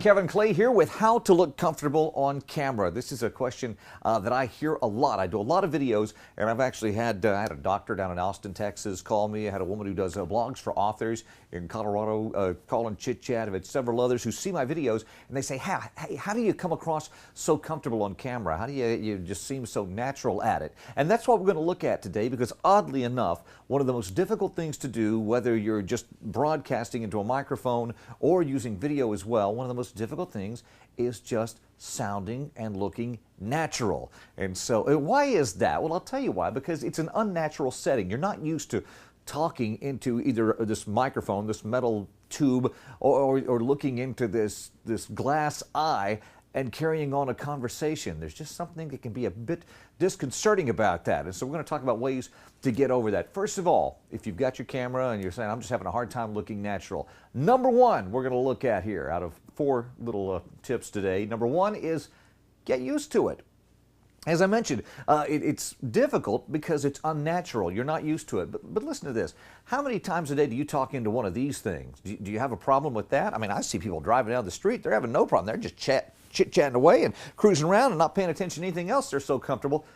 Kevin Clay here with how to look comfortable on camera. This is a question that I hear a lot. I do a lot of videos, and I've actually had I had a doctor down in Austin, Texas call me. I had a woman who does blogs for authors in Colorado call and chit chat. I've had several others who see my videos and they say, hey, how do you come across so comfortable on camera? How do you just seem so natural at it? And that's what we're going to look at today, because oddly enough, one of the most difficult things to do, whether you're just broadcasting into a microphone or using video as well, one of the most difficult things is just sounding and looking natural. And so why is that? Well, I'll tell you why. Because it's an unnatural setting. You're not used to talking into either this microphone, this metal tube, or looking into this glass eye and carrying on a conversation. There's just something that can be a bit disconcerting about that. And so we're going to talk about ways to get over that. First of all, if you've got your camera and you're saying, I'm just having a hard time looking natural, number one we're going to look at here out of 4 little tips today. Number one is get used to it. As I mentioned, it's difficult because it's unnatural. You're not used to it. But listen to this. How many times a day do you talk into one of these things? Do you have a problem with that? I mean, I see people driving down the street. They're having no problem. They're just chit-chatting away and cruising around and not paying attention to anything else. They're so comfortable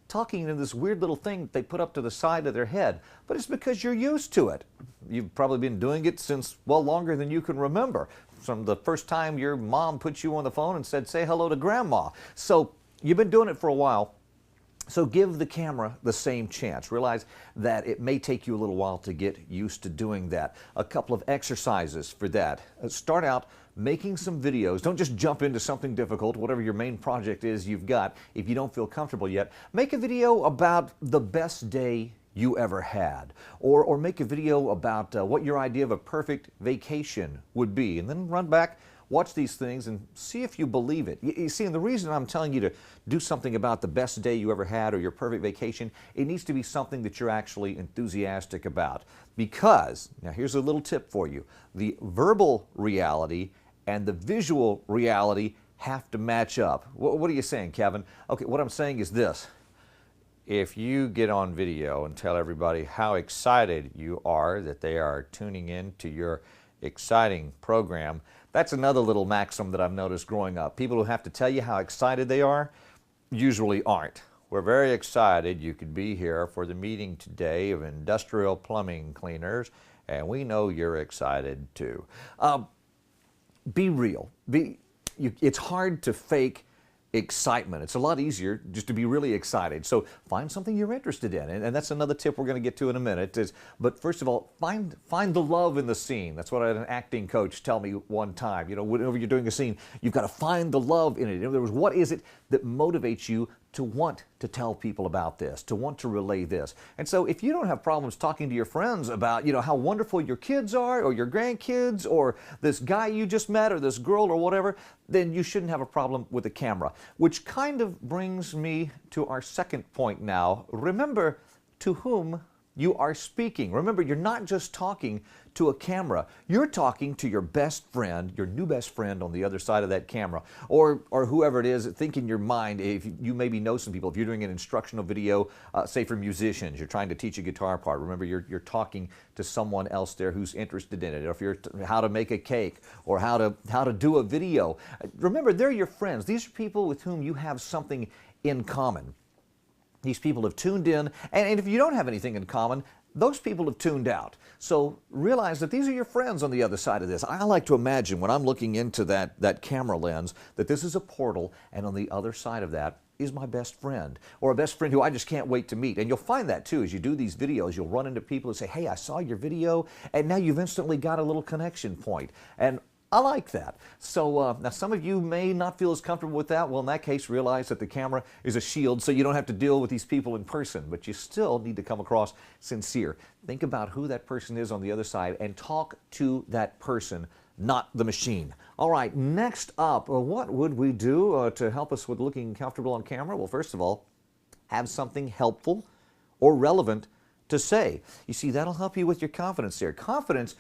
talking into this weird little thing that they put up to the side of their head. But it's because you're used to it. You've probably been doing it since, well, longer than you can remember. From the first time your mom put you on the phone and said, say hello to grandma. So you've been doing it for a while. So give the camera the same chance. Realize that it may take you a little while to get used to doing that. A couple of exercises for that. Start out making some videos. Don't just jump into something difficult, whatever your main project is you've got. If you don't feel comfortable yet, make a video about the best day you ever had, or make a video about what your idea of a perfect vacation would be, and then run back, watch these things and see if you believe it. You see, and the reason I'm telling you to do something about the best day you ever had or your perfect vacation, it needs to be something that you're actually enthusiastic about. Because, now here's a little tip for you, the verbal reality and the visual reality have to match up. What are you saying, Kevin? Okay, what I'm saying is this. If you get on video and tell everybody how excited you are that they are tuning in to your exciting program, that's another little maxim that I've noticed growing up. People who have to tell you how excited they are usually aren't. We're very excited you could be here for the meeting today of industrial plumbing cleaners, and we know you're excited too. Be real. It's hard to fake excitement. It's a lot easier just to be really excited. So find something you're interested in. And that's another tip we're going to get to in a minute. But first of all, find the love in the scene. That's what I had an acting coach tell me one time. You know, whenever you're doing a scene, you've got to find the love in it. In other words, what is it that motivates you to want to tell people about this, to want to relay this? And so if you don't have problems talking to your friends about, you know, how wonderful your kids are, or your grandkids, or this guy you just met, or this girl, or whatever, then you shouldn't have a problem with the camera. Which kind of brings me to our second point now. Remember to whom you are speaking. Remember, you're not just talking to a camera. You're talking to your best friend, your new best friend on the other side of that camera, or whoever it is. Think in your mind, if you maybe know some people, if you're doing an instructional video, say for musicians, you're trying to teach a guitar part. Remember, you're talking to someone else there who's interested in it. Or if you're how to make a cake, or how to do a video. Remember, they're your friends. These are people with whom you have something in common. These people have tuned in, and if you don't have anything in common, those people have tuned out. So realize that these are your friends on the other side of this. I like to imagine when I'm looking into that camera lens that this is a portal, and on the other side of that is my best friend, or a best friend who I just can't wait to meet. And you'll find that too as you do these videos. You'll run into people who say, hey, I saw your video, and now you've instantly got a little connection point. And I like that. So now some of you may not feel as comfortable with that. Well, in that case, realize that the camera is a shield so you don't have to deal with these people in person, but you still need to come across sincere. Think about who that person is on the other side and talk to that person, not the machine. All right, next up, what would we do to help us with looking comfortable on camera? Well, first of all, have something helpful or relevant to say. You see, that'll help you with your confidence there. Confidence,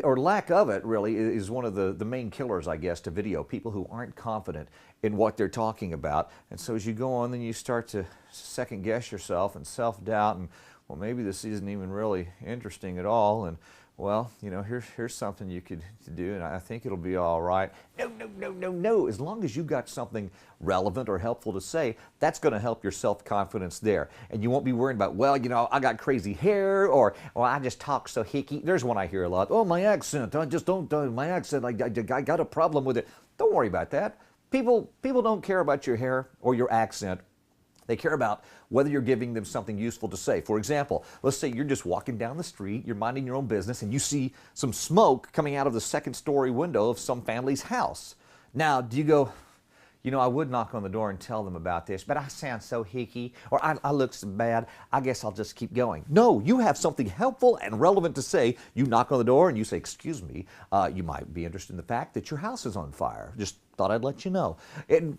or lack of it, really, is one of the main killers, I guess, to video. People who aren't confident in what they're talking about. And so as you go on, then you start to second guess yourself and self-doubt, and, well, maybe this isn't even really interesting at all, and well, here's something you could do, and I think it'll be all right. No, no, no, no, no. As long as you've got something relevant or helpful to say, that's going to help your self-confidence there. And you won't be worried about, well, I got crazy hair, or I just talk so hicky. There's one I hear a lot. Oh, my accent. I just don't, my accent, I got a problem with it. Don't worry about that. People don't care about your hair or your accent. They care about whether you're giving them something useful to say. For example, let's say you're just walking down the street, you're minding your own business, and you see some smoke coming out of the second-story window of some family's house. Now, do you go, I would knock on the door and tell them about this, but I sound so hicky, or I look so bad, I guess I'll just keep going. No, you have something helpful and relevant to say. You knock on the door and you say, excuse me, you might be interested in the fact that your house is on fire. Just thought I'd let you know. And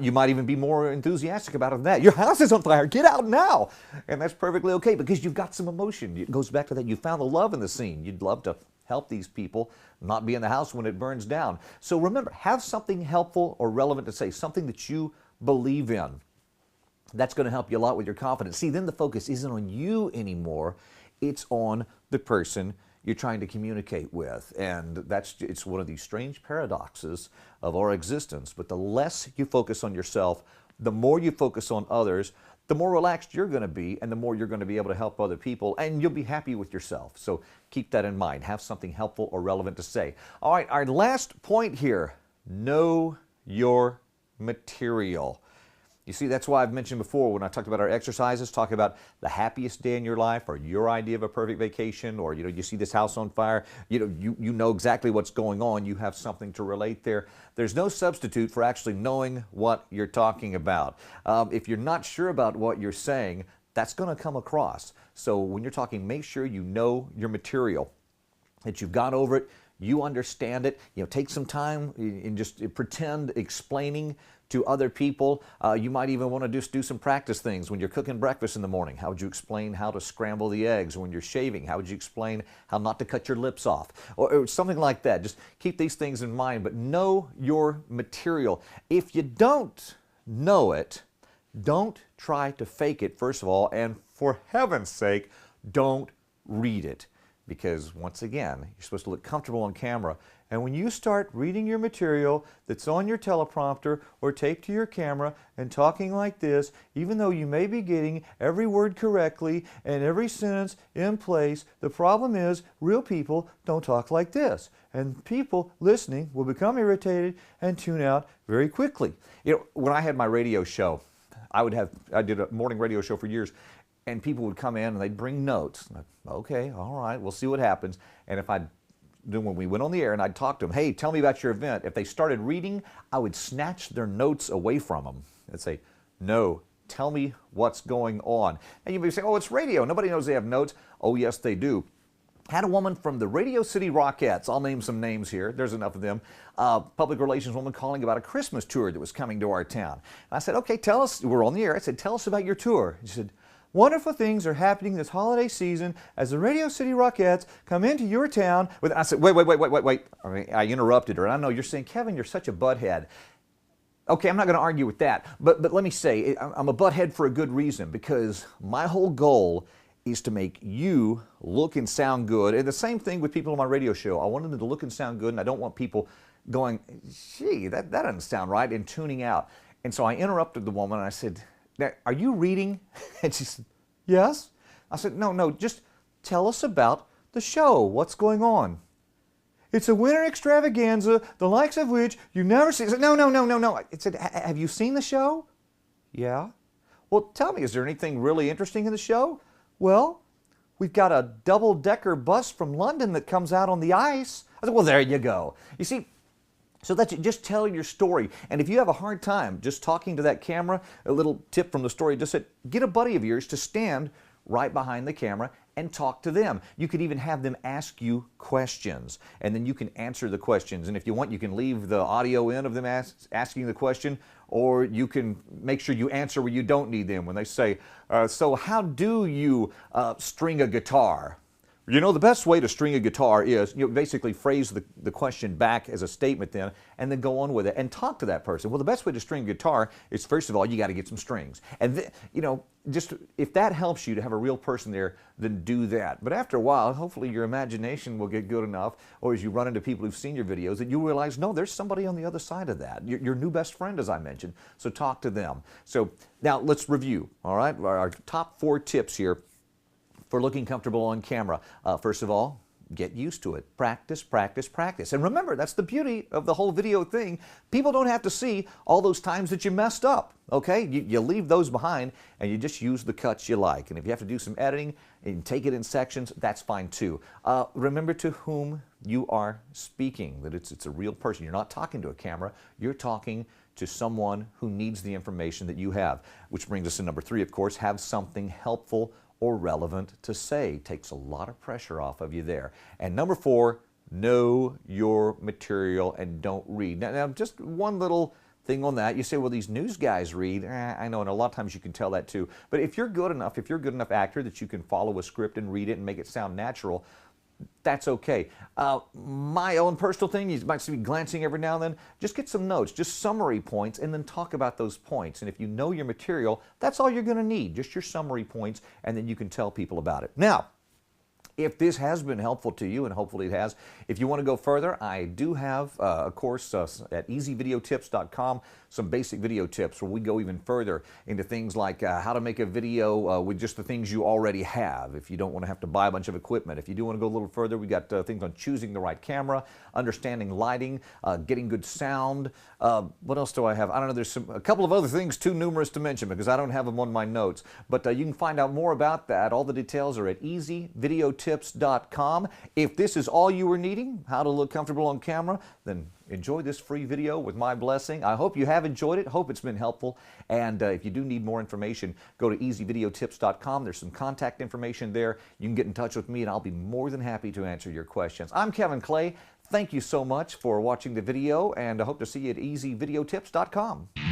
you might even be more enthusiastic about it than that. Your house is on fire, get out now. And that's perfectly okay because you've got some emotion. It goes back to that, you found the love in the scene. You'd love to help these people not be in the house when it burns down. So remember, have something helpful or relevant to say, something that you believe in. That's going to help you a lot with your confidence. See, then the focus isn't on you anymore. It's on the person you're trying to communicate with. And it's one of these strange paradoxes of our existence. But the less you focus on yourself, the more you focus on others, the more relaxed you're going to be, and the more you're going to be able to help other people, and you'll be happy with yourself. So keep that in mind. Have something helpful or relevant to say. All right, our last point here, know your material. You see, that's why I've mentioned before when I talked about our exercises, talk about the happiest day in your life or your idea of a perfect vacation, or you see this house on fire, you know exactly what's going on. You have something to relate there. There's no substitute for actually knowing what you're talking about. If you're not sure about what you're saying, that's going to come across. So when you're talking, make sure you know your material, that you've gone over it, you understand it. Take some time and just pretend explaining to other people. You might even want to just do some practice things when you're cooking breakfast in the morning. How would you explain how to scramble the eggs when you're shaving? How would you explain how not to cut your lips off? Or something like that. Just keep these things in mind, but know your material. If you don't know it, don't try to fake it, first of all, and for heaven's sake, don't read it. Because once again, you're supposed to look comfortable on camera. And when you start reading your material that's on your teleprompter or taped to your camera and talking like this, even though you may be getting every word correctly and every sentence in place, the problem is real people don't talk like this. And people listening will become irritated and tune out very quickly. When I had my radio show, I did a morning radio show for years, and people would come in and they'd bring notes. Okay, all right, we'll see what happens. And when we went on the air and I'd talk to them, hey, tell me about your event. If they started reading, I would snatch their notes away from them and say, no, tell me what's going on. And you may say, oh, it's radio. Nobody knows they have notes. Oh, yes, they do. Had a woman from the Radio City Rockettes, I'll name some names here, there's enough of them, public relations woman calling about a Christmas tour that was coming to our town. And I said, okay, tell us, we're on the air, I said, tell us about your tour. She said, wonderful things are happening this holiday season as the Radio City Rockettes come into your town. I said, wait. I interrupted her, and I know you're saying, Kevin, you're such a butthead. Okay, I'm not going to argue with that, but let me say, I'm a butthead for a good reason, because my whole goal is to make you look and sound good. And the same thing with people on my radio show. I want them to look and sound good, and I don't want people going, gee, that doesn't sound right, and tuning out. And so I interrupted the woman, and I said, now, are you reading? And she said, yes. I said, no, just tell us about the show. What's going on? It's a winter extravaganza, the likes of which you never see. I said, no. I said, have you seen the show? Yeah. Well, tell me, is there anything really interesting in the show? Well, we've got a double-decker bus from London that comes out on the ice. I said, well, there you go. You see, so that's it. Just tell your story. And if you have a hard time just talking to that camera, a little tip from the story, just said, get a buddy of yours to stand right behind the camera and talk to them. You could even have them ask you questions, and then you can answer the questions. And if you want, you can leave the audio in of them asking the question, or you can make sure you answer where you don't need them. When they say, so how do you string a guitar? You know, the best way to string a guitar is, basically phrase the question back as a statement then, and then go on with it and talk to that person. Well, the best way to string a guitar is, first of all, you got to get some strings. And, just if that helps you to have a real person there, then do that. But after a while, hopefully your imagination will get good enough, or as you run into people who've seen your videos, that you realize, no, there's somebody on the other side of that. Your new best friend, as I mentioned. So talk to them. So now let's review, all right, our top 4 tips here for looking comfortable on camera. First of all, get used to it. Practice, practice, practice. And remember, that's the beauty of the whole video thing. People don't have to see all those times that you messed up, okay? You leave those behind and you just use the cuts you like. And if you have to do some editing and take it in sections, that's fine too. Remember to whom you are speaking, that it's a real person. You're not talking to a camera, you're talking to someone who needs the information that you have. Which brings us to number 3, of course, have something helpful or relevant to say. Takes a lot of pressure off of you there. And number 4, know your material and don't read. Now just one little thing on that. You say, well, these news guys read. I know, and a lot of times you can tell that too. But if you're a good enough actor that you can follow a script and read it and make it sound natural, that's okay. My own personal thing, you might see me glancing every now and then, just get some notes, just summary points, and then talk about those points. And if you know your material, that's all you're going to need, just your summary points, and then you can tell people about it. Now, if this has been helpful to you, and hopefully it has, if you want to go further, I do have a course at easyvideotips.com, some basic video tips where we go even further into things like how to make a video with just the things you already have, if you don't want to have to buy a bunch of equipment. If you do want to go a little further, we got things on choosing the right camera, understanding lighting, getting good sound. What else do I have? I don't know, there's a couple of other things too numerous to mention because I don't have them on my notes. But you can find out more about that. All the details are at easyvideotips.com. If this is all you were needing, how to look comfortable on camera, then enjoy this free video with my blessing. I hope you have enjoyed it. Hope it's been helpful. And if you do need more information, go to easyvideotips.com. There's some contact information there. You can get in touch with me and I'll be more than happy to answer your questions. I'm Kevin Clay. Thank you so much for watching the video, and I hope to see you at easyvideotips.com.